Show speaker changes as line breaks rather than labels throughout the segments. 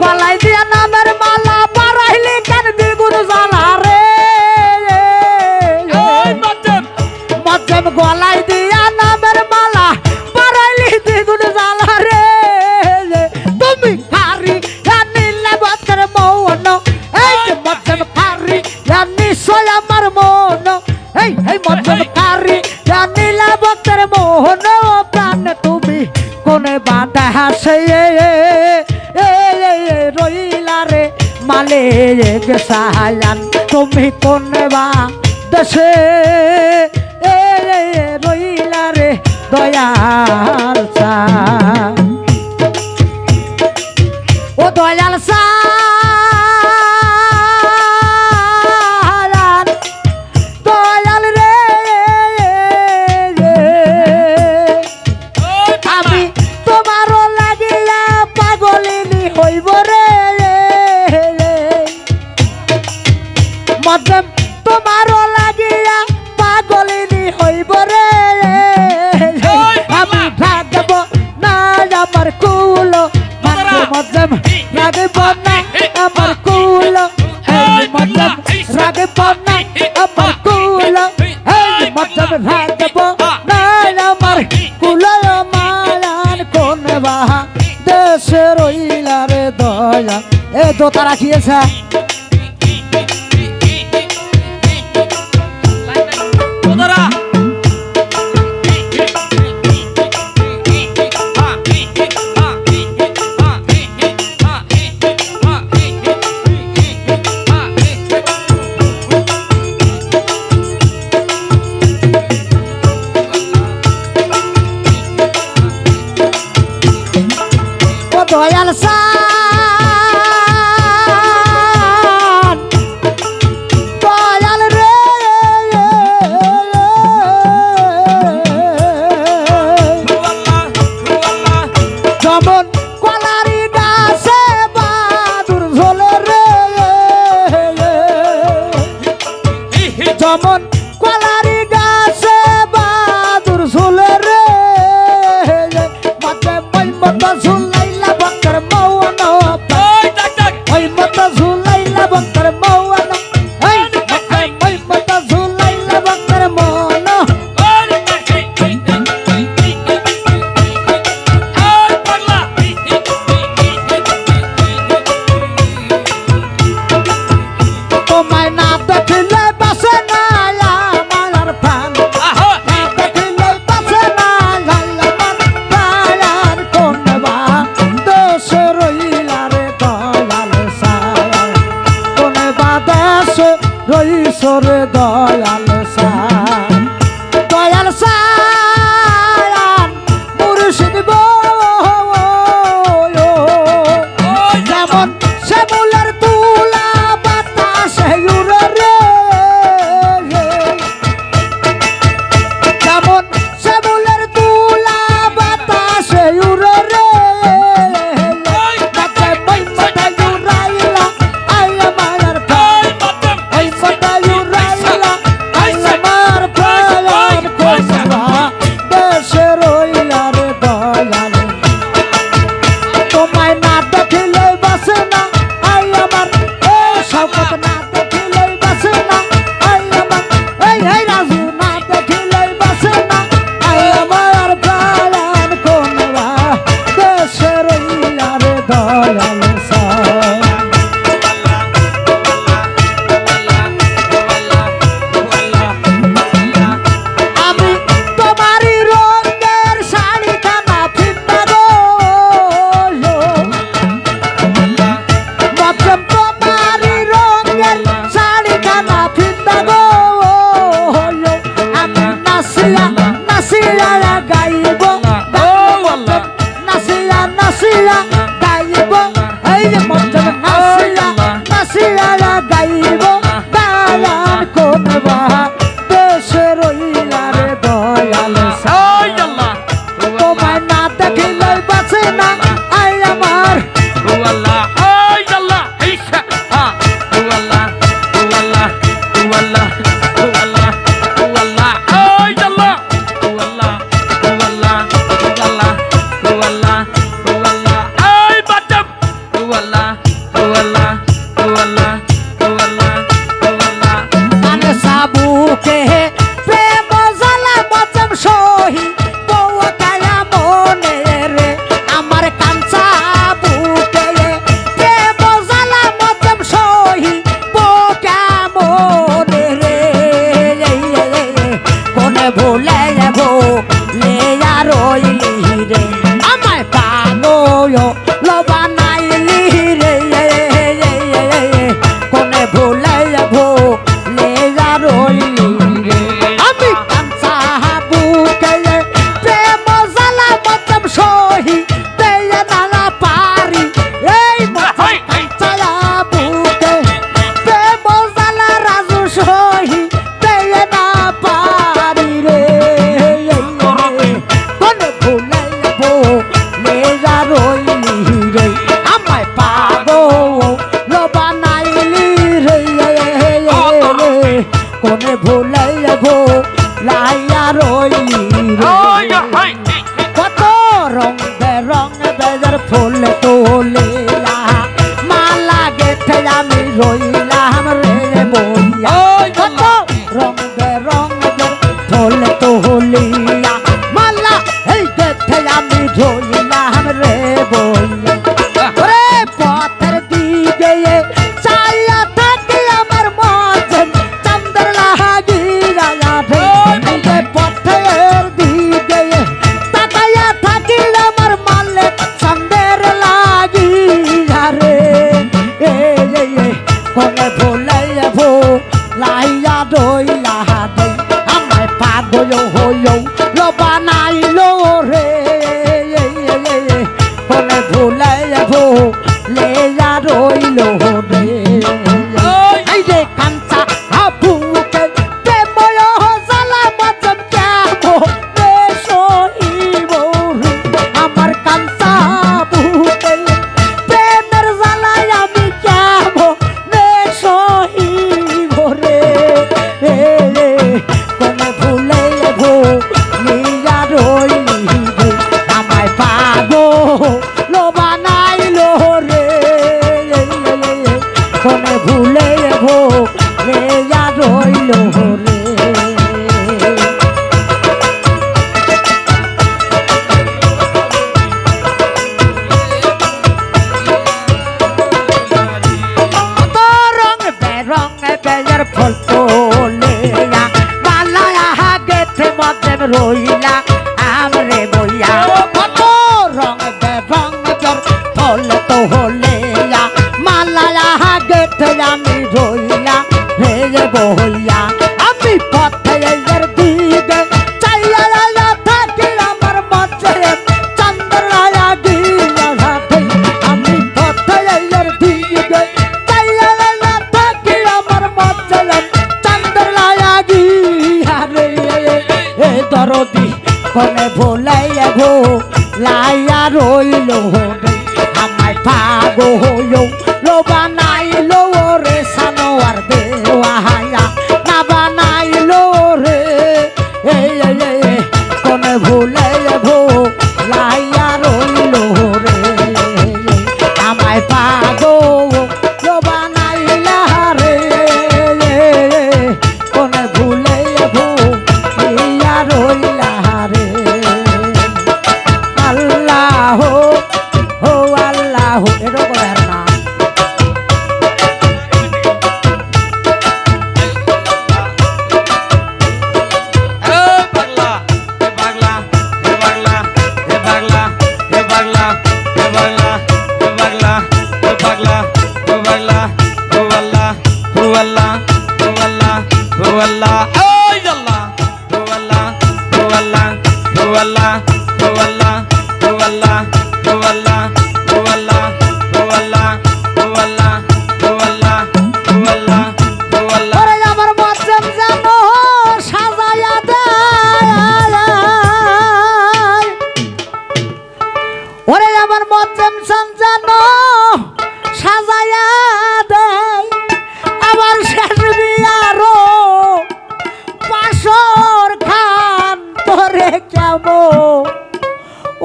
গলায় দিয়া নামের মালা বাড়াইলি কেন দ্বিগুণ জ্বালা রে মজ্জম গলায় দিয়া নামের মালা বাড়াইলি দ্বিগুণ জ্বালা রে তুমি হারি জানিলে বতের মৌন এই যে মজ্জম হারি নিশ্চয় আমার মন এই মজ্জম হারি জানিলে বতের মৌন প্রাণ তুমি কোনে বাঁধা হাসে রইলা রে মালে গেছায়ান তুমি কোনে বা দেশে রইলা রে দয়াল সা ও দয়াল সা দয়াল রে আমি তোমারও লাগিয়া পাগলিনী হইব রে মধ্যম তোমারও লাগিয়া পাগলিনী হইব রে আমি থাকব না আমার কুল মধ্যম রাগব না আমার কুল মধ্যম রাগব না আমার কুল মধ্যম রাগব না আমার কুল মালান কোন বাহা দেশে রইলা রে দয়া এ দোতা রাখিয়েছে দয়াল সান দয়াল রে যেমন কলারি গাছে বাদুর ঝোলে রে যেমন কলারি গাছে বাদুর ঝোলে রে মাঝে মই মতো ঝুল রইসরে দয়াল সান দয়াল সান মুর্শিদ গো যেমন শ্যামলের তুলা বাতাসে উড়ে রে যেমন শ্যামলের তুলা বাতাসে উড়ে রে
wallah
বানাইলি রে কোনে ভুলে ভুলে যা রইলি রে আমি কাঁচা বুকে প্রেম জ্বালা মতম সহি দেয়া না পারি এই কাঁচা বুকে প্রেম জ্বালা রাজু সহি দেয়া না পারি রে কোনে ভুলে ভুলে যা রইলি রে আমায় পাগল বানাইলি রে কোনে ভুলে ভুলাইয়া রইলি রে কত রং বেরং বেজার ফুল তোলিয়া মালা গেথে আমি রইলাম রে বইয়া কত রং বেরং ফুল তোলিয়া মালা এই গেথে আমি রইলাম রে বইয়া ওরে পথের দিকে চাইয়া থাকি আমার মন চন্দ্র লাগিয়া রে পথের দিকে তাকাইয়া থাকি আমার মালে চন্দ্র লাগিয়া রে কোনে ভুলে ভুলাইয়া রইলা রে আমায় পাগল হইও লো বানাইলো রে কোনে ভুলে ভুলেয়া রইলো রে এই যে কাঞ্চা বুকে প্রেময় জ্বালা মতম কেমনে সহিব রে আমার কাঞ্চা বুকে প্রেমের জ্বালায় আমি কেমনে সহিব রে কোনে ভুলে ভুলিয়া রইলি রে আমায় পাগল বানাইলো রে কোনে ভুলে ভুলিয়া রইলো রে কত রং বেরং বেজার ফল তোলিয়া মালায়া গেথে মধ্যে রইলা আমরে বইয়া কত রং বেরং বেজার ফল তোলিয়া মালায়া গেথে আমি রইলা রে বইয়া আমি পথে এর দিকে চাইয়া থাকি আমার মধ্যে চন্দ্র লাগিয়া রাতে আমি পথে এর দিকে চাইয়া থাকি আমার মধ্যে চন্দ্র লাগিয়া রে দরদি কোনে ভুলাইয়া ভুলাইয়া রইলো রে আমায় পাগল হইও বানাইলো রে সানোয়ার দেওয়ায়া না বানাইলো রে কোনে ভুলে ভুলাইয়া রইলো রে আমায় পাগল বানাইলা রে কোনে ভুলে ভুলিয়া রইলা রে আল্লাহ ও আল্লাহ এরকম না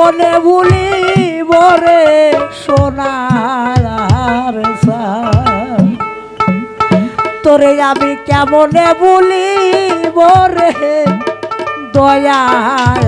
ওনে ভুলিব রে সোনার তোরে আমি কেমনে ভুলিব রে দয়াল